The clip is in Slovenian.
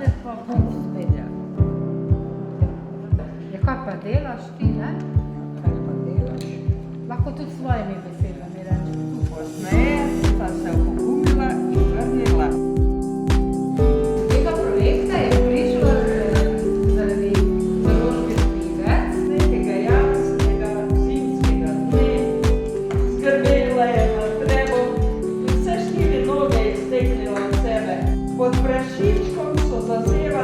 te pa bom spedja. Ja, kaj pa delaš ti, ne? Kaj pa delaš? Lahko tudi s svojimi besedami rečeš. Pozneje sta se opogumila in vrnila. Tega projekta je prišlo zaradi založbe knjige. Nekega jasnega zimskega dne zgrmela je na drevo in vse 4 noge je stegnila od sebe. Pod prašičkom so zazevali